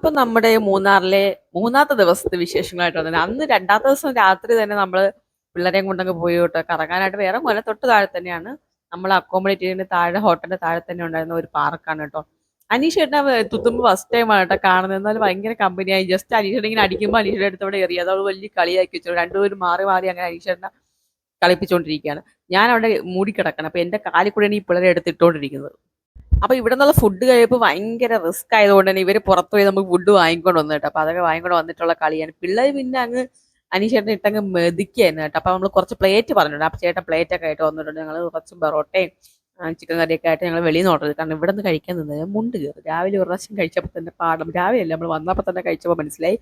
അപ്പം നമ്മുടെ മൂന്നാറിലെ മൂന്നാമത്തെ ദിവസത്തെ വിശേഷങ്ങളായിട്ട് വന്നത് അന്ന് രണ്ടാമത്തെ ദിവസം രാത്രി തന്നെ നമ്മൾ പിള്ളേരെയും കൊണ്ടങ്ങ് പോയി കേട്ടോ കറങ്ങാനായിട്ട്. വേറെ മല തൊട്ട് താഴെ തന്നെയാണ് നമ്മൾ അക്കോമഡേറ്റ് ചെയ്യുന്ന താഴെ, ഹോട്ടലിന്റെ താഴെ തന്നെ ഉണ്ടായിരുന്ന ഒരു പാർക്കാണ് കേട്ടോ. അനീഷേട്ടനെ തുത്തുമ്പോൾ ഫസ്റ്റ് ടൈം ആണ് കേട്ടോ കാണുന്നത്. എന്നാലും ഭയങ്കര കമ്പനിയായി. ജസ്റ്റ് അനീഷേട്ടൻ ഇങ്ങനെ അടിക്കുമ്പോൾ അനീഷയുടെ അടുത്ത് അവിടെ എറിയ അതോട് വലിയ കളിയാക്കി വെച്ചു. രണ്ടുപേരും മാറി മാറി അങ്ങനെ അനീഷേട്ടനെ കളിപ്പിച്ചുകൊണ്ടിരിക്കുകയാണ്. ഞാൻ അവിടെ മൂടിക്കിടക്കണം. അപ്പൊ എന്റെ കാലിൽ കൂടെയാണ് ഈ പിള്ളേരെ എടുത്തിട്ടുകൊണ്ടിരിക്കുന്നത്. അപ്പൊ ഇവിടെ നിന്നുള്ള ഫുഡ് കഴിപ്പ് ഭയങ്കര റിസ്ക് ആയതുകൊണ്ട് തന്നെ ഇവര് പുറത്തു പോയി നമുക്ക് ഫുഡ് വാങ്ങിക്കൊണ്ട് വന്നു കേട്ടോ. അപ്പൊ അതൊക്കെ വാങ്ങിക്കൊണ്ട് വന്നിട്ടുള്ള കളിയാണ്. പിള്ളേർ പിന്നെ അങ്ങ് അനീഷേട്ടൻ ഇട്ടങ്ങ് മെതിക്കായിരുന്നു കേട്ടോ. അപ്പൊ നമ്മൾ കുറച്ച് പ്ലേറ്റ് പറഞ്ഞിട്ടുണ്ട്. അപ്പൊ ചേട്ടൻ പ്ലേറ്റ് ഒക്കെ ആയിട്ട് വന്നിട്ടുണ്ട്. ഞങ്ങൾ കുറച്ച് ബറോട്ടയും ചിക്കൻ കറിയൊക്കെ ആയിട്ട് ഞങ്ങൾ വെളിയിൽ നിന്ന് ഓർഡർ ചെയ്തു. കാരണം ഇവിടെ നിന്ന് കഴിക്കാൻ നിന്നത് മുണ്ട് കയറി. രാവിലെ ഒരു പ്രാവശ്യം കഴിച്ചപ്പോൾ തന്നെ പാടം, രാവിലെ അല്ല നമ്മൾ വന്നപ്പോൾ തന്നെ കഴിച്ചപ്പോൾ മനസ്സിലായി.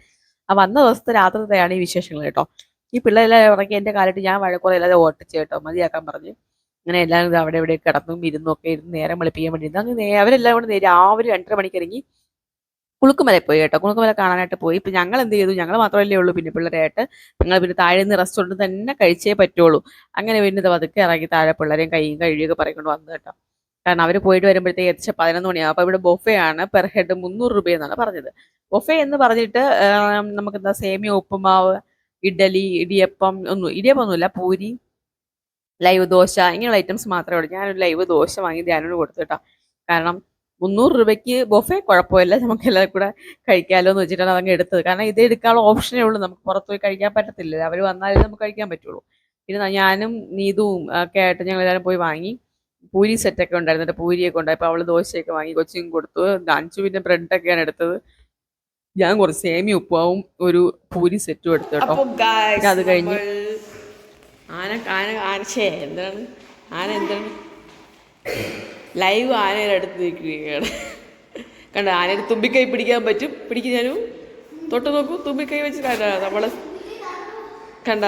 ആ വന്ന ദിവസത്തെ രാത്രിത്തെയാണ് ഈ വിശേഷങ്ങൾ കേട്ടോ. ഈ പിള്ളേരെല്ലാം ഇറക്കി എൻ്റെ കാലിട്ട് ഞാൻ വഴക്കുറയില്ലാതെ ഓട്ടിച്ച് കേട്ടോ, മതിയാക്കാൻ പറഞ്ഞു. അങ്ങനെ എല്ലാവരും അവിടെ ഇവിടെ കിടന്നും ഇരുന്നും ഒക്കെ ഇരുന്ന് നേരം വെളുപ്പിക്കാൻ വേണ്ടി അങ്ങ് അവരെല്ലാം കൂടെ രാവിലെ 2:30 മണിക്ക് ഇറങ്ങി കുളുക്കുമല പോയി കേട്ടോ. കുളുക്കുമല കാണാനായിട്ട് പോയി. ഇപ്പം ഞങ്ങൾ എന്ത് ചെയ്തു, ഞങ്ങൾ മാത്രമല്ലേ ഉള്ളൂ പിന്നെ പിള്ളേരായിട്ട്. ഞങ്ങൾ പിന്നെ താഴെ നിന്ന് റെസ്റ്റോറൻറ്റ് തന്നെ കഴിച്ചേ പറ്റുള്ളൂ. അങ്ങനെ പിന്നെ പതുക്കെ ഇറങ്ങി താഴെ പിള്ളേരെയും കൈയും കഴുകിയൊക്കെ പറയിക്കൊണ്ട് വന്നു കേട്ടോ. കാരണം അവർ പോയിട്ട് വരുമ്പോഴത്തേക്ക് ഏകദേശം 11 മണിയാകും. അപ്പോൾ ഇവിടെ ബൊഫേ ആണ്, പെർ ഹെഡ് 300 രൂപയെന്നാണ് പറഞ്ഞത്. ബൊഫേ എന്ന് പറഞ്ഞിട്ട് നമുക്ക് എന്താ സേമിയ, ഉപ്പുമാവ്, ഇഡലി, ഇടിയപ്പം ഇടിയപ്പമൊന്നുമില്ല, പൂരി, ലൈവ് ദോശ ഇങ്ങനെയുള്ള ഐറ്റംസ് മാത്രമേ ഉള്ളൂ. ഞാനൊരു ലൈവ് ദോശ വാങ്ങി ധ്യാനോട് കൊടുത്തു കേട്ടോ. കാരണം 300 രൂപയ്ക്ക് ബൊഫേ കുഴപ്പമില്ല, നമുക്ക് എല്ലാവരും കൂടെ കഴിക്കാമല്ലോ എന്ന് വെച്ചിട്ടാണ് അതങ്ങ് എടുത്തത്. കാരണം ഇത് എടുക്കാനുള്ള ഓപ്ഷനേ ഉള്ളൂ, നമുക്ക് പുറത്ത് പോയി കഴിക്കാൻ പറ്റത്തില്ല. അവർ വന്നാലേ നമുക്ക് കഴിക്കാൻ പറ്റുള്ളൂ. പിന്നെ ഞാനും നീതുവും ഒക്കെ ആയിട്ട് ഞങ്ങൾ എല്ലാവരും പോയി വാങ്ങി. പൂരി സെറ്റൊക്കെ ഉണ്ടായിരുന്നു, പൂരിയൊക്കെ ഉണ്ടായി. അപ്പോൾ അവൾ ദോശയൊക്കെ വാങ്ങി കൊച്ചിനും കൊടുത്തു. അഞ്ചു പിന്നെ ബ്രെഡൊക്കെയാണ് എടുത്തത്. ഞാൻ കുറച്ച് സേമിയ ഉപ്പാവും ഒരു പൂരി സെറ്റും എടുത്തു കേട്ടോ. അത് കഴിഞ്ഞ് എന്താണ് എന്താണ് ലൈവ് ആനയുടെ അടുത്ത് നിൽക്കുകയാണ്. കണ്ട, ആനയുടെ തുമ്പിക്കൈ പിടിക്കാൻ പറ്റും. ഞാനും തൊട്ട് നോക്കൂ, തുമ്പിക്കൈ വെച്ച് കണ്ട നമ്മളെ കണ്ട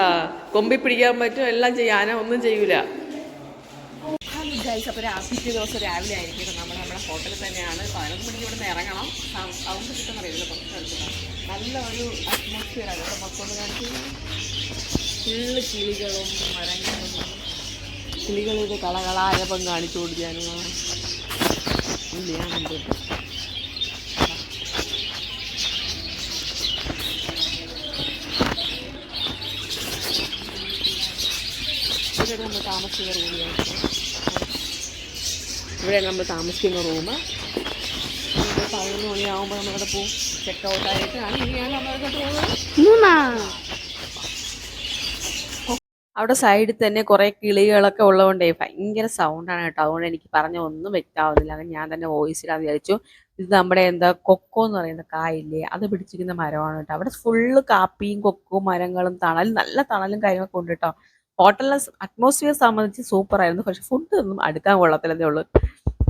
കൊമ്പി പിടിക്കാൻ പറ്റും, എല്ലാം ചെയ്യും. ആന ഒന്നും ചെയ്യൂല. അപ്പോൾ പിറ്റേ ദിവസം രാവിലെ ആയിരിക്കും നമ്മുടെ ഹോട്ടലിൽ തന്നെയാണ്. 11 മണിക്ക് ഇവിടെ നിന്ന് ഇറങ്ങണം. സൗണ്ട് കിട്ടുന്ന അറിയില്ല, കുറച്ച് എടുത്തിട്ടാണ്. നല്ല ഒരു അറ്റ്മോസ്ഫിയറാണ് ഇവിടെ മൊത്തം കാണിക്കുന്നത്. ഫുള്ള് കിളികളും മരങ്ങളും, കിളികളുടെ കളകളായപ്പം കാണിച്ചു കൊടുക്കാനും ഞാനുണ്ട്. ഇവിടെ നമ്മൾ താമസിക്കുന്ന റൂമിലാണ്. ഇവിടെ നമ്മൾ താമസിക്കുന്ന റൂം 11 മണിയാകുമ്പോൾ നമ്മളവിടെ പോകും. ചെക്ക് ഔട്ടായിട്ടാണ് ഇനിയാണ് നമ്മളൊക്കെ പോകുന്നത്. അവിടെ സൈഡിൽ തന്നെ കുറേ കിളികളൊക്കെ ഉള്ളതുകൊണ്ടേ ഭയങ്കര സൗണ്ടാണ് കേട്ടോ. അതുകൊണ്ട് എനിക്ക് പറഞ്ഞ ഒന്നും വ്യക്തമാവുന്നില്ല. അങ്ങനെ ഞാൻ തന്നെ വോയിസിലാന്ന് വിചാരിച്ചു. ഇത് നമ്മുടെ എന്താ കൊക്കോ എന്ന് പറയുന്ന കായില്ലേ, അത് പിടിച്ചിരിക്കുന്ന മരമാണ് കേട്ടോ. അവിടെ ഫുള്ള് കാപ്പിയും കൊക്കോ മരങ്ങളും തണലും, നല്ല തണലും കാര്യങ്ങളൊക്കെ ഉണ്ട് കേട്ടോ. ഹോട്ടലിലെ അറ്റ്മോസ്ഫിയർ സംബന്ധിച്ച് സൂപ്പറായിരുന്നു. പക്ഷെ ഫുഡ് ഒന്നും അടുക്കാൻ കൊള്ളത്തില്ലെന്നേ ഉള്ളൂ.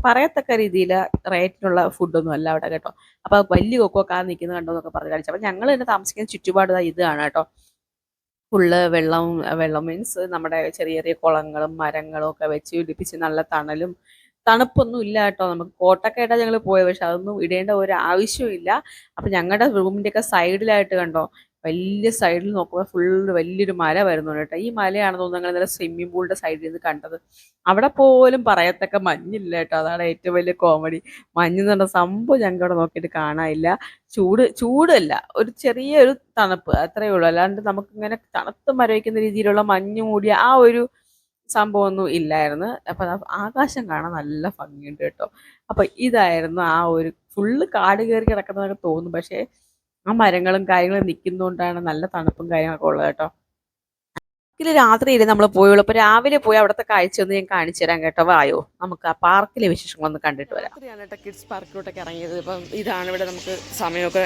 പറയത്തക്ക രീതിയിൽ റേറ്റിനുള്ള ഫുഡൊന്നും അല്ല അവിടെ കേട്ടോ. അപ്പോൾ വലിയ കൊക്കോ കാർ നിൽക്കുന്നത് കണ്ടോ എന്നൊക്കെ പറഞ്ഞ് കാണിച്ചു. അപ്പോൾ ഞങ്ങൾ തന്നെ താമസിക്കുന്ന ചുറ്റുപാട് ഇതാണ് കേട്ടോ. ഫുള്ള് വെള്ളം മീൻസ് നമ്മുടെ ചെറിയ ചെറിയ കുളങ്ങളും മരങ്ങളും ഒക്കെ വെച്ച് പിടിപ്പിച്ച് നല്ല തണലും തണുപ്പൊന്നും ഇല്ല കേട്ടോ. നമുക്ക് കോട്ടൊക്കെ ആയിട്ടാണ് ഞങ്ങൾ പോയത്, പക്ഷെ അതൊന്നും ഇടേണ്ട ഒരു ആവശ്യവും ഇല്ല. അപ്പം ഞങ്ങളുടെ റൂമിൻ്റെയൊക്കെ സൈഡിലായിട്ട് കണ്ടോ, വലിയ സൈഡിൽ നോക്കുമ്പോൾ ഫുള്ള് വലിയൊരു മല വരുന്നുണ്ട് കേട്ടോ. ഈ മലയാണെന്ന് തോന്നുന്നു ഞങ്ങൾ ഇന്നലെ സ്വിമ്മിംഗ് പൂളിൻ്റെ സൈഡിൽ നിന്ന് കണ്ടത്. അവിടെ പോലും പറയത്തക്ക മഞ്ഞില്ല കേട്ടോ. അതാണ് ഏറ്റവും വലിയ കോമഡി. മഞ്ഞെന്ന് പറഞ്ഞ സംഭവം ഞങ്ങൾക്ക് അവിടെ നോക്കിയിട്ട് കാണാനില്ല. ചൂടല്ല, ഒരു ചെറിയൊരു തണുപ്പ് അത്രയേ ഉള്ളൂ. അല്ലാണ്ട് നമുക്കിങ്ങനെ തണുത്ത് മരവിക്കുന്ന രീതിയിലുള്ള മഞ്ഞ് മൂടിയ ആ ഒരു സംഭവമൊന്നും ഇല്ലായിരുന്നു. അപ്പം ആകാശം കാണാൻ നല്ല ഭംഗിയുണ്ട് കേട്ടോ. അപ്പം ഇതായിരുന്നു ആ ഒരു ഫുള്ള് കാട് കയറി കിടക്കുന്നതൊക്കെ തോന്നും, പക്ഷേ ആ മരങ്ങളും കാര്യങ്ങളും നിൽക്കുന്നതുകൊണ്ടാണ് നല്ല തണുപ്പും കാര്യങ്ങളൊക്കെ ഉള്ളത് കേട്ടോ. ഇതിൽ രാത്രിയിൽ നമ്മൾ പോയുള്ളൂ. അപ്പോൾ രാവിലെ പോയി അവിടുത്തെ കാഴ്ച ഒന്ന് ഞാൻ കാണിച്ചു തരാം കേട്ടോ. വായോ, നമുക്ക് ആ പാർക്കിലെ വിശേഷങ്ങളൊന്ന് കണ്ടിട്ട് വരാം. രാത്രിയാണ് കേട്ടോ കിഡ്സ് പാർക്കിലോട്ടൊക്കെ ഇറങ്ങിയത്. ഇപ്പം ഇതാണ് ഇവിടെ നമുക്ക് സമയമൊക്കെ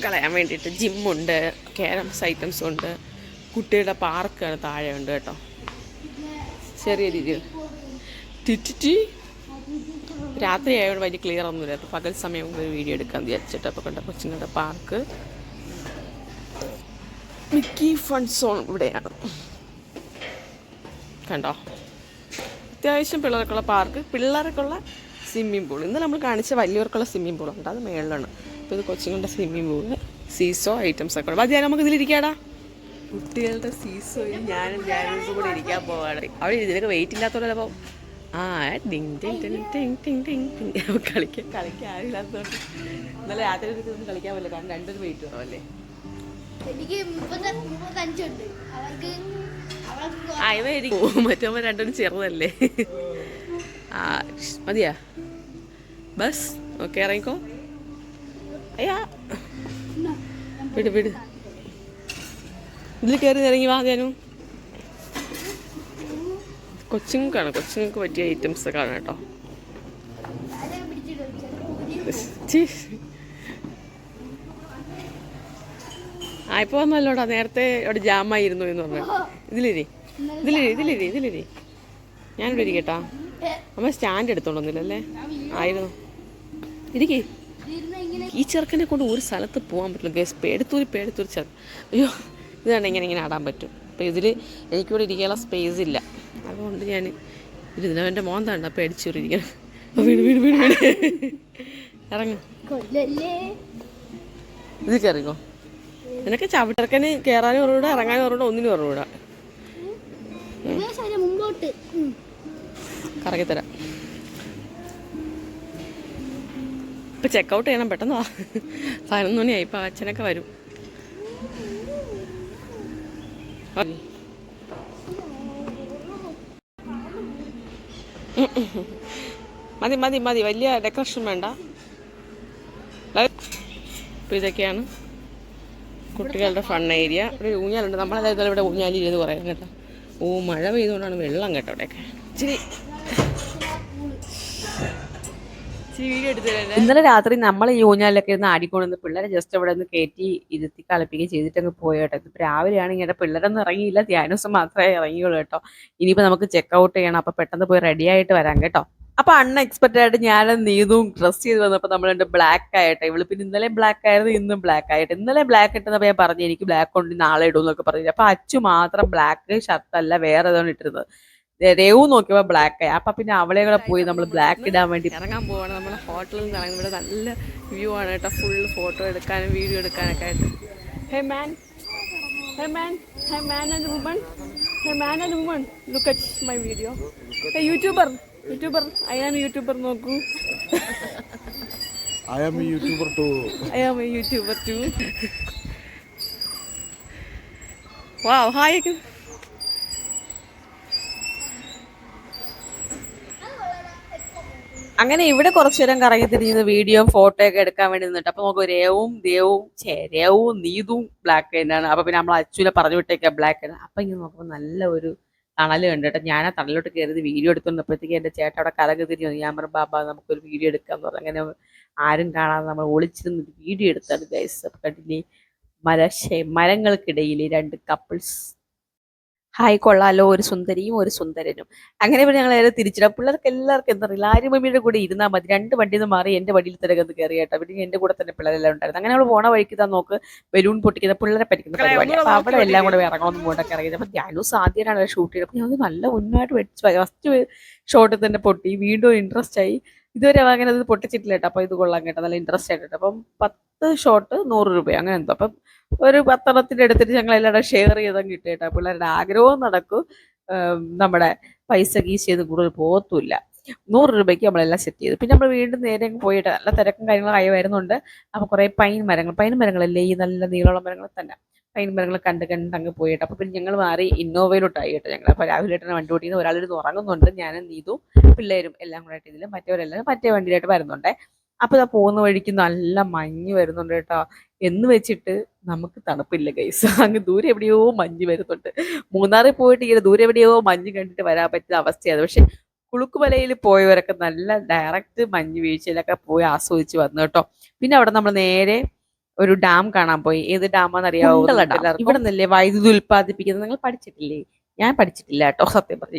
കളയാൻ വേണ്ടിയിട്ട്. ജിമ്മുണ്ട്, ക്യാരംസ് ഐറ്റംസും ഉണ്ട്, കുട്ടികളുടെ പാർക്കാണ് താഴെ ഉണ്ട് കേട്ടോ. ചെറിയ രീതിയിൽ രാത്രി ആയതുകൊണ്ട് വലിയ ക്ലിയർ ഒന്നുമില്ല. അപ്പോൾ പകൽ സമയം ഒരു വീഡിയോ എടുക്കാൻ വിചാരിച്ചിട്ട്. അപ്പോൾ കണ്ട കൊച്ചുങ്ങളുടെ പാർക്ക്, മിക്കി ഫൺ സോൺ ഇവിടെയാണ് കണ്ടോ. അത്യാവശ്യം പിള്ളേർക്കുള്ള പാർക്ക്, പിള്ളേർക്കുള്ള സ്വിമ്മിംഗ് പൂൾ. ഇന്ന് നമ്മൾ കാണിച്ച വലിയവർക്കുള്ള സ്വിമ്മിംഗ് പൂളുണ്ട്, അത് മേളിലാണ്. അപ്പോൾ ഇത് കൊച്ചുങ്ങളുടെ സ്വിമ്മിംഗ് പൂള്, സീസോ ഐറ്റംസ് ഒക്കെ ഉണ്ട്. മതിയാ നമുക്ക് ഇതിലിരിക്കാടാ. കുട്ടികളുടെ സീസോയിൽ ഞാനും കൂടെ ഇരിക്കാൻ പോവാണ്. അവിടെ ഇതിനൊക്കെ വെയിറ്റ് ഇല്ലാത്തവരപ്പോൾ ആ ടിങ് ടിങ് ടിങ് ടിങ് ടിങ് ടിങ് ടിങ് കളിക്കാൻ ആരില്ലാത്തതുകൊണ്ട് ഇന്നലെ രാത്രി ഒന്നും കളിക്കാൻ പറ്റില്ല, കാരണം രണ്ടൊരു വെയിറ്റ് കുറവല്ലേ. എനിക്ക് 35 ഉണ്ട്. ആ ഇവ മറ്റോ രണ്ടും ചെറുതല്ലേ. ആ മതിയാ ബസ്. ഓക്കെ ഇറങ്ങിക്കോ. അയ്യാ വിട് വിട്, ഇതിൽ കയറി ഇറങ്ങി വാ. ഞാനും കൊച്ചുങ്ങൾക്ക് പറ്റിയ ഐറ്റംസ് ഒക്കെ ആണ് കേട്ടോ. ആ ഇപ്പോൾ വന്നല്ലോടാ, നേരത്തെ അവിടെ ജാമായിരുന്നു എന്ന് പറഞ്ഞു. ഇതിലിരി ഞാനിവിടെ ഇരിക്കട്ടാ. അമ്മ സ്റ്റാൻഡ് എടുത്തോണ്ടൊന്നുമില്ലല്ലേ? ആയിരുന്നു. ഇരിക്കേ. ഈ ചെറുക്കനെ കൊണ്ട് ഒരു സ്ഥലത്ത് പോകാൻ പറ്റില്ല ഗൈസ്. പേടത്തൂർ ചെറുക്കൻ. അയ്യോ ഇതാണ് ഇങ്ങനെ ആടാൻ പറ്റും. അപ്പോൾ ഇതിൽ എനിക്കിവിടെ ഇരിക്കാനുള്ള സ്പേസ് ഇല്ല, അതുകൊണ്ട് ഞാൻ ഇരുന്നു. എൻ്റെ മോൻ താണ്ട പേടിച്ചൂരിക്കണം. വീട് വീട് വീട് വീട് ഇറങ്ങും. ഇത് കയറിക്കോ. നിനക്ക് ചവിട്ടർക്കന് കയറാനും പറഞ്ഞൂടാ, ഇറങ്ങാനും പറഞ്ഞൂടാ, ഒന്നിനും പറഞ്ഞൂടാ. കറങ്ങിത്തരാം. ഇപ്പം ചെക്കൗട്ട് ചെയ്യണം, പെട്ടെന്ന് വാ. 11 മണിയായി. ഇപ്പം അച്ഛനൊക്കെ വരും. മതി മതി മതി, വലിയ ഡെക്കറേഷൻ വേണ്ട. അപ്പം ഇതൊക്കെയാണ് കുട്ടികളുടെ ഫൺ ഏരിയ. ഇവിടെ ഊഞ്ഞാലുണ്ട്. നമ്മളതായത് ഇവിടെ ഊഞ്ഞാലിരുന്ന് പറയാം കേട്ടോ. ഓ മഴ പെയ്തുകൊണ്ടാണ് വെള്ളം കേട്ടോ ഇവിടെയൊക്കെ. ഇച്ചിരി ഇന്നലെ രാത്രി നമ്മൾ ഈ ഊഞ്ഞാലൊക്കെ ഇരുന്ന് ആടിക്കൊണ്ടിരുന്ന പിള്ളേരെ ജസ്റ്റ് അവിടെ നിന്ന് കയറ്റി ഇരുത്തി കളിപ്പിക്കുകയും ചെയ്തിട്ടങ്ങ് പോയി കേട്ടോ. ഇപ്പം രാവിലെയാണ് ഇങ്ങനെ പിള്ളേരൊന്നും ഇറങ്ങിയില്ല, ധ്യാനൂസ് മാത്രമേ ഇറങ്ങിയുള്ളൂ കേട്ടോ. ഇനിയിപ്പോൾ നമുക്ക് ചെക്ക് ഔട്ട് ചെയ്യണം, അപ്പോൾ പെട്ടെന്ന് പോയി റെഡി ആയിട്ട് വരാം കേട്ടോ. അപ്പോൾ അൺഎക്സ്പെക്റ്റഡ് ആയിട്ട് ഞാനും നീതും ഡ്രസ്സ് ചെയ്ത് വന്നപ്പോൾ നമ്മൾ ബ്ലാക്ക് ആയിട്ട്, ഇവള് പിന്നെ ഇന്നലെ ബ്ലാക്ക് ആയിരുന്നു, ഇന്നും ബ്ലാക്ക് ആയിട്ട്. ഇന്നലെ ബ്ലാക്ക് ഇട്ടെന്നപ്പോൾ ഞാൻ പറഞ്ഞു എനിക്ക് ബ്ലാക്ക് കൊണ്ട് നാളെ ഇടും എന്നൊക്കെ പറഞ്ഞു. അപ്പോൾ അച്ചു മാത്രം ബ്ലാക്ക് ഷർട്ടല്ല വേറെ ഏതാണ് ഇട്ടിരുന്നത്. രേവു നോക്കിയപ്പോൾ ബ്ലാക്ക് ആയി. അപ്പം പിന്നെ അവളെ കൂടെ പോയി നമ്മൾ ബ്ലാക്ക് ഇടാൻ വേണ്ടി ഇറങ്ങാൻ പോവാണ്. നമ്മുടെ ഹോട്ടലിൽ നിന്ന് ഇറങ്ങുന്നത് ഇവിടെ നല്ല വ്യൂ ആണ് കേട്ടോ. ഫുള്ള് ഫോട്ടോ എടുക്കാനും വീഡിയോ എടുക്കാനൊക്കെ ആയിട്ട്. Hey man and woman, look at my video. Hey YouTuber I am YouTuber, നോക്കൂ. I am a YouTuber too. Wow, hi. അങ്ങനെ ഇവിടെ കുറച്ചു നേരം കറങ്ങി തിരിഞ്ഞ് വീഡിയോ ഫോട്ടോ ഒക്കെ എടുക്കാൻ വേണ്ടി നിന്നിട്ട് അപ്പൊ നമുക്ക് രേവും നീതും ബ്ലാക്ക് തന്നെയാണ്. അപ്പൊ പിന്നെ നമ്മൾ അച്ഛനെ പറഞ്ഞു വിട്ടേക്കാ ബ്ലാക്ക് ആണ്. അപ്പൊ ഇങ്ങനെ നോക്കുമ്പോൾ നല്ല ഒരു തണല് കണ്ടിട്ട് ഞാൻ ആ തണലോട്ട് കയറി വീഡിയോ എടുത്തുകൊണ്ടപ്പോഴത്തേക്ക് എൻ്റെ ചേട്ടൻ അവിടെ കറങ്ങി തിരിഞ്ഞു. ഞാൻ പറഞ്ഞു ബാബാ നമുക്കൊരു വീഡിയോ എടുക്കാന്ന് പറഞ്ഞു. അങ്ങനെ ആരും കാണാതെ നമ്മൾ ഒളിച്ചിരുന്ന് വീഡിയോ എടുത്താണ് ഗൈസ്. അപ്പൊ കണ്ടില്ലേ മരങ്ങൾക്കിടയിൽ 2 കപ്പിൾസ്. ഹായ് കൊള്ളാലോ, ഒരു സുന്ദരിയും ഒരു സുന്ദരനും. അങ്ങനെ പിന്നെ ഞങ്ങൾ നേരെ തിരിച്ചിടാം. പിള്ളേർക്ക് എല്ലാവർക്കും എന്താ അറിയില്ല, ആര്യമമ്മിയുടെ കൂടെ ഇരുന്നാൽ മതി. 2 വണ്ടിയിൽ നിന്ന് മാറി എൻ്റെ വണ്ടിയിൽ തിരകത്ത് കയറി കേട്ടോ. പിന്നെ എൻ്റെ കൂടെ തന്നെ പിള്ളേരെല്ലാം ഉണ്ടായിരുന്നു. അങ്ങനെ നമ്മൾ പോണ വഴിക്ക് താ നോക്ക് ബലൂൺ പൊട്ടിക്കുന്ന പിള്ളേരെ പറ്റിക്കുന്ന പരിപാടി. അപ്പൊ അവിടെ എല്ലാം കൂടെ ഇറങ്ങണമെന്ന് പോയിട്ടൊക്കെ ഇറങ്ങിയത്. അപ്പൊ ധ്യാനൂസ് ആദ്യമായിട്ടാണ് ഷൂട്ട് ചെയ്തത്. അപ്പൊ ഞാൻ നല്ല ഉന്നമായിട്ട് ഫസ്റ്റ് ഷോട്ടിൽ തന്നെ പൊട്ടി. വീണ്ടും ഇൻട്രസ്റ്റ് ആയി. ഇതുവരെ അങ്ങനെ അത് പൊട്ടിച്ചിട്ടില്ല കേട്ടോ. അപ്പൊ ഇത് കൊള്ളാൻ കേട്ടോ, നല്ല ഇൻട്രസ്റ്റ് ആയിട്ട്. അപ്പം 10 ഷോട്ട് 100 രൂപ അങ്ങനെ എന്തോ. അപ്പം ഒരു 10 എടുത്തിട്ട് ഞങ്ങൾ എല്ലാവരും ഷെയർ ചെയ്താൽ കിട്ടും കേട്ടോ. പിള്ളേരുടെ ആഗ്രഹവും നടക്കും, നമ്മുടെ പൈസ കീസ് ചെയ്ത് കൂടുതൽ പോകത്തുമില്ല. 100 രൂപയ്ക്ക് നമ്മളെല്ലാം സെറ്റ് ചെയ്തു. പിന്നെ നമ്മൾ വീണ്ടും നേരെ പോയിട്ട് നല്ല തിരക്കും കാര്യങ്ങളായി വരുന്നുണ്ട്. അപ്പോൾ കുറേ പൈൻ മരങ്ങളല്ലേ, ഈ നല്ല നീളമുള്ള മരങ്ങൾ തന്നെ. പൈൻ മരങ്ങൾ കണ്ട് അങ്ങ് പോയിട്ട് അപ്പോൾ പിന്നെ ഞങ്ങൾ മാറി ഇന്നോവയിലോട്ടായി കേട്ടോ. ഞങ്ങൾ അപ്പോൾ രാവിലെ ഏട്ടനെ വണ്ടി ഓടിക്കുന്ന ഒരാളിരുന്ന് ഉറങ്ങുന്നുണ്ട്. ഞാനും നീതും പിള്ളേരും എല്ലാം കൂടെ ആയിട്ട് ഇതിൽ മറ്റവരെല്ലാം മറ്റേ വണ്ടിയിലായിട്ട് വരുന്നുണ്ട്. അപ്പോൾ ഇതാ പോകുന്ന വഴിക്ക് നല്ല മഞ്ഞ് വരുന്നുണ്ട് കേട്ടോ. എന്ന് വെച്ചിട്ട് നമുക്ക് തണുപ്പില്ല ഗൈസ്. അങ്ങ് ദൂരെ എവിടെയോ മഞ്ഞ് വരുന്നുണ്ട്. മൂന്നാറിൽ പോയിട്ട് ഇങ്ങനെ ദൂരെ എവിടെയോ മഞ്ഞ് കണ്ടിട്ട് വരാൻ പറ്റുന്ന അവസ്ഥയാണ്. പക്ഷെ കുളുക്കുമലയിൽ പോയവരൊക്കെ നല്ല ഡയറക്റ്റ് മഞ്ഞ് വീഴ്ചയിലൊക്കെ പോയി ആസ്വദിച്ച് വന്നു കേട്ടോ. പിന്നെ അവിടെ നമ്മൾ നേരെ ഒരു ഡാം കാണാൻ പോയി. ഏത് ഡാമാണെന്നറിയാവോ? ഇവിടെ നിന്നല്ലേ വൈദ്യുതി ഉൽപ്പാദിപ്പിക്കുന്നത്. നിങ്ങൾ പഠിച്ചിട്ടില്ലേ? ഞാൻ പഠിച്ചിട്ടില്ല കേട്ടോ, സത്യം പറഞ്ഞു.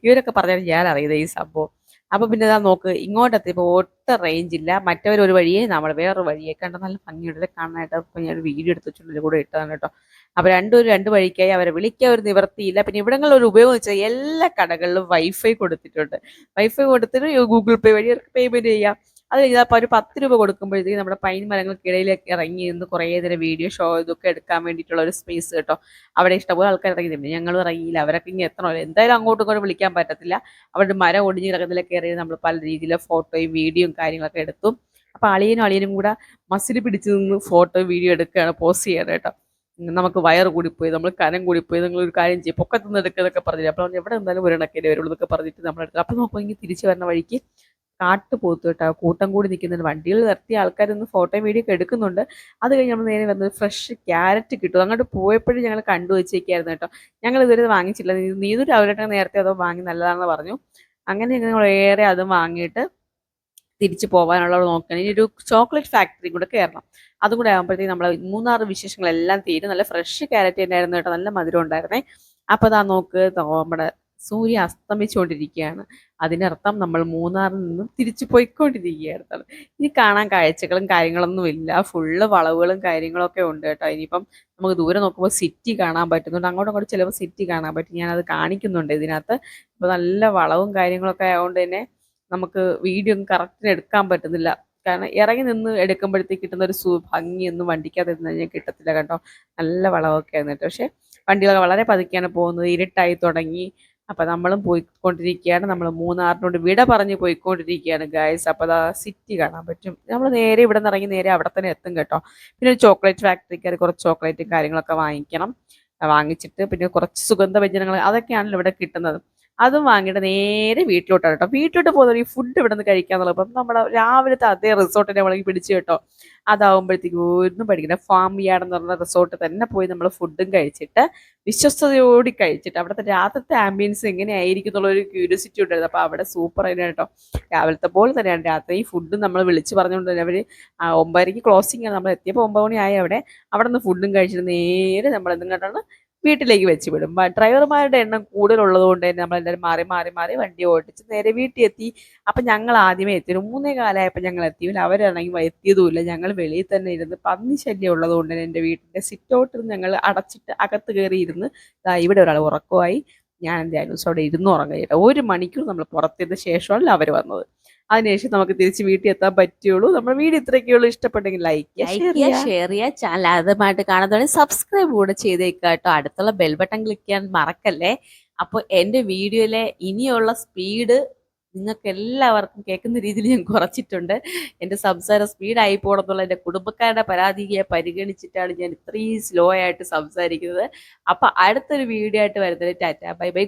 ഇവരൊക്കെ പറഞ്ഞാൽ ഞാൻ അറിയുന്നത് ഈ സംഭവം. അപ്പൊ പിന്നെ ഇതാ നോക്ക്, ഇങ്ങോട്ടെത്തിയപ്പോൾ ഒട്ടും റേഞ്ച് ഇല്ല. മറ്റവരൊരു വഴിയെ നമ്മൾ വേറൊരു വഴിയെ കണ്ട നല്ല ഭംഗിയുണ്ട് കാണാനായിട്ട്. അപ്പൊ ഞാൻ വീഡിയോ എടുത്ത് വെച്ചിട്ടുണ്ട് കൂടെ ഇട്ടതാണ് കേട്ടോ. അപ്പൊ രണ്ട് വഴിക്കായി അവരെ വിളിക്കാൻ ഒരു നിവർത്തിയില്ല. പിന്നെ ഇവിടങ്ങളിൽ ഒരു ഉപയോഗിച്ച എല്ലാ കടകളിലും വൈഫൈ കൊടുത്തിട്ടുണ്ട്. വൈഫൈ കൊടുത്തിട്ട് ഗൂഗിൾ പേ വഴി അവർക്ക് പേയ്മെന്റ് ചെയ്യാം. അത് കഴിഞ്ഞാൽ അപ്പോൾ ഒരു 10 രൂപ കൊടുക്കുമ്പോഴത്തേക്ക് നമ്മുടെ പൈൻ മരങ്ങൾക്കിടയിലേക്ക് ഇറങ്ങി നിന്ന് കുറേ നേരം വീഡിയോ ഷോ ഇതൊക്കെ എടുക്കാൻ വേണ്ടിയിട്ടുള്ള ഒരു സ്പേസ് കേട്ടോ. അവിടെ ഇഷ്ടംപോലെ ആൾക്കാർ ഇറങ്ങിയിട്ടുണ്ട്. ഞങ്ങളും ഇറങ്ങിയില്ല, അവരൊക്കെ ഇങ്ങനെ എത്തണമല്ലോ, എന്തായാലും അങ്ങോട്ടും ഇങ്ങോട്ടും വിളിക്കാൻ പറ്റത്തില്ല. അവരുടെ മരം ഒടിഞ്ഞ് കിടക്കുന്നതിലൊക്കെ കയറി നമ്മൾ പല രീതിയിലെ ഫോട്ടോയും വീഡിയോയും കാര്യങ്ങളൊക്കെ എടുത്തു. അപ്പോൾ അളിയനും കൂടെ മസിൽ പിടിച്ച് നിന്ന് ഫോട്ടോ വീഡിയോ എടുക്കുകയാണ്, പോസ്റ്റ് ചെയ്യണം കേട്ടോ. നമുക്ക് വയറ് കൂടിപ്പോയി, നമ്മൾ കനം കൂടിപ്പോയി, നിങ്ങളൊരു കാര്യം ചെയ്യും പൊക്കത്തുനിന്ന് എടുക്കുന്നതൊക്കെ പറഞ്ഞില്ല. അപ്പോൾ എവിടെ എന്തായാലും ഒരു ഇണക്കിൻ്റെ വരുള്ളൂ എന്നൊക്കെ പറഞ്ഞിട്ട് നമ്മളെടുത്തു. അപ്പോൾ നോക്കുമെങ്കിൽ തിരിച്ച് വരുന്ന വഴിക്ക് കാട്ടുപോത്ത് കേട്ടോ, കൂട്ടം കൂടി നിൽക്കുന്നുണ്ട്. വണ്ടികൾ നിർത്തിയ ആൾക്കാരൊന്ന് ഫോട്ടോയും വീഡിയോ ഒക്കെ എടുക്കുന്നുണ്ട്. അത് കഴിഞ്ഞ് നമ്മൾ നേരെ വന്നത് ഫ്രഷ് ക്യാരറ്റ് കിട്ടും. അങ്ങോട്ട് പോയപ്പോഴും ഞങ്ങൾ കണ്ടു വെച്ചേക്കായിരുന്നു കേട്ടോ. ഞങ്ങൾ ഇതുവരെ വാങ്ങിച്ചില്ല. നീതു രാവിലെ നേരത്തെ അതോ വാങ്ങി നല്ലതാണെന്ന് പറഞ്ഞു. അങ്ങനെ ഞങ്ങൾ ഏറെ അത് വാങ്ങിയിട്ട് തിരിച്ചു പോകാനുള്ള നോക്കണം. ഇനി ഒരു ചോക്ലേറ്റ് ഫാക്ടറി കൂടെ കയറണം. അതും കൂടെ ആകുമ്പോഴത്തേക്ക് നമ്മൾ മൂന്നാറ് വിശേഷങ്ങളെല്ലാം തീരും. നല്ല ഫ്രഷ് ക്യാരറ്റ് ഉണ്ടായിരുന്നു കേട്ടോ, നല്ല മധുരം ഉണ്ടായിരുന്നേ. അപ്പോൾ അതാ നോക്ക്, നമ്മുടെ സൂര്യ അസ്തമിച്ചുകൊണ്ടിരിക്കുകയാണ്. അതിനർത്ഥം നമ്മൾ മൂന്നാറിൽ നിന്നും തിരിച്ചു പോയിക്കൊണ്ടിരിക്കുകയാണ്. ഇനി കാണാൻ കാഴ്ചകളും കാര്യങ്ങളൊന്നും ഇല്ല, ഫുള്ള് വളവുകളും കാര്യങ്ങളൊക്കെ ഉണ്ട് കേട്ടോ. ഇനിയിപ്പം നമുക്ക് ദൂരെ നോക്കുമ്പോൾ സിറ്റി കാണാൻ പറ്റുന്നുണ്ട്. അങ്ങോട്ടും ചിലപ്പോൾ സിറ്റി കാണാൻ പറ്റും, ഞാനത് കാണിക്കുന്നുണ്ട് ഇതിനകത്ത്. ഇപ്പോൾ നല്ല വളവും കാര്യങ്ങളൊക്കെ ആയതുകൊണ്ട് തന്നെ നമുക്ക് വീഡിയോ ഒന്നും കറക്റ്റിന് എടുക്കാൻ പറ്റുന്നില്ല. കാരണം ഇറങ്ങി നിന്ന് എടുക്കുമ്പോഴത്തേക്ക് കിട്ടുന്ന ഒരു ഭംഗിയൊന്നും വണ്ടിക്കകത്ത് നിന്ന് കഴിഞ്ഞാൽ കിട്ടത്തില്ല കേട്ടോ. നല്ല വളമൊക്കെ ആയിരുന്നു കേട്ടോ. പക്ഷേ വണ്ടികളൊക്കെ വളരെ പതുക്കെയാണ് പോകുന്നത്, ഇരുട്ടായി തുടങ്ങി. അപ്പം നമ്മളും പോയിക്കൊണ്ടിരിക്കുകയാണ്. നമ്മൾ മൂന്നാറിനോട് വിട പറഞ്ഞ് പോയിക്കൊണ്ടിരിക്കുകയാണ് ഗായ്സ്. അപ്പോൾ അതാ സിറ്റി കാണാൻ പറ്റും. നമ്മൾ നേരെ ഇവിടെ നിന്ന് ഇറങ്ങി നേരെ അവിടെ തന്നെ എത്തും കേട്ടോ. പിന്നെ ഒരു ചോക്ലേറ്റ് ഫാക്ടറിക്കാർ കുറച്ച് ചോക്ലേറ്റും കാര്യങ്ങളൊക്കെ വാങ്ങിക്കണം. വാങ്ങിച്ചിട്ട് പിന്നെ കുറച്ച് സുഗന്ധവ്യഞ്ജനങ്ങൾ അതൊക്കെയാണല്ലോ ഇവിടെ കിട്ടുന്നത്. അതും വാങ്ങിയിട്ട് നേരെ വീട്ടിലോട്ടാണ് കേട്ടോ. വീട്ടിലോട്ട് പോകുന്നത് ഈ ഫുഡ് ഇവിടെ നിന്ന് കഴിക്കാന്നുള്ളത്. അപ്പം നമ്മുടെ രാവിലത്തെ അതേ റിസോർട്ടിനെ നമ്മളെ പിടിച്ച് കേട്ടോ. അതാവുമ്പോഴത്തേക്കും ഒന്നും പഠിക്കണ്ട, ഫാം യാർഡ് എന്ന് പറഞ്ഞ റിസോർട്ട് തന്നെ പോയി നമ്മൾ ഫുഡും കഴിച്ചിട്ട് വിശ്വസ്തയോടി കഴിച്ചിട്ട് അവിടുത്തെ രാത്രിത്തെ ആംബിയൻസ് എങ്ങനെയായിരിക്കും എന്നുള്ളൊരു ക്യൂരിയോസിറ്റി ഉണ്ടായിരുന്നു. അപ്പോൾ അവിടെ സൂപ്പർ ആയിരുന്നു കേട്ടോ. രാവിലത്തെ പോലെ തന്നെയാണ് രാത്രി. ഈ ഫുഡ് നമ്മൾ വിളിച്ച് പറഞ്ഞുകൊണ്ട് തന്നെ അവർ 9:30 ക്ലോസിംഗ് ആണ്. നമ്മൾ എത്തിയപ്പോൾ 9 മണിയായി. അവിടെ നിന്ന് ഫുഡും കഴിച്ചിട്ട് നേരെ നമ്മൾ എന്തും കേട്ടാണ് വീട്ടിലേക്ക് വെച്ച് വിടും. ഡ്രൈവർമാരുടെ എണ്ണം കൂടുതലുള്ളത് കൊണ്ട് തന്നെ നമ്മളെല്ലാവരും മാറി വണ്ടി ഓടിച്ച് നേരെ വീട്ടിൽ എത്തി. അപ്പം ഞങ്ങൾ ആദ്യമേ എത്തി, 3:15 ഞങ്ങൾ എത്തിയില്ല. അവരാണെങ്കിൽ എത്തിയതുമില്ല. ഞങ്ങൾ വെളിയിൽ തന്നെ ഇരുന്ന് പന്നി ശല്യം ഉള്ളത് കൊണ്ട് തന്നെ എൻ്റെ വീട്ടിൻ്റെ സിറ്റൗട്ടിൽ ഞങ്ങൾ അടച്ചിട്ട് അകത്ത് കയറി ഇരുന്ന് ഇവിടെ ഒരാൾ ഉറക്കമായി. ഞാൻ എന്തായാലും അവിടെ ഇരുന്ന് ഉറങ്ങുകയില്ല. 1 മണിക്കൂർ നമ്മൾ പുറത്തിരുന്ന ശേഷമല്ല അവർ വന്നത്. അതിനുശേഷം നമുക്ക് തിരിച്ച് വീട്ടിൽ എത്താൻ പറ്റുള്ളൂ. നമ്മുടെ വീഡിയോ ഇത്രയൊക്കെയുള്ളൂ. ഇഷ്ടപ്പെട്ടെങ്കിൽ ലൈക്ക് ചെയ്യുക, ഷെയർ ചെയ്യുക. ചാനൽ ആദ്യമായിട്ട് കാണുന്നതുകൊണ്ട് സബ്സ്ക്രൈബ് കൂടെ ചെയ്തേക്കുക കേട്ടോ. അടുത്തുള്ള ബെൽ ബട്ടൺ ക്ലിക്ക് ചെയ്യാൻ മറക്കല്ലേ. അപ്പോൾ എൻ്റെ വീഡിയോയിലെ ഇനിയുള്ള സ്പീഡ് നിങ്ങൾക്ക് എല്ലാവർക്കും കേൾക്കുന്ന രീതിയിൽ ഞാൻ കുറച്ചിട്ടുണ്ട്. എൻ്റെ സംസാരം സ്പീഡായി പോകണമെന്നുള്ള എൻ്റെ കുടുംബക്കാരുടെ പരാതിയെ പരിഗണിച്ചിട്ടാണ് ഞാൻ ഇത്രയും സ്ലോ ആയിട്ട് സംസാരിക്കുന്നത്. അപ്പോൾ അടുത്തൊരു വീഡിയോ ആയിട്ട് വരുന്നത്. Tata bye bye.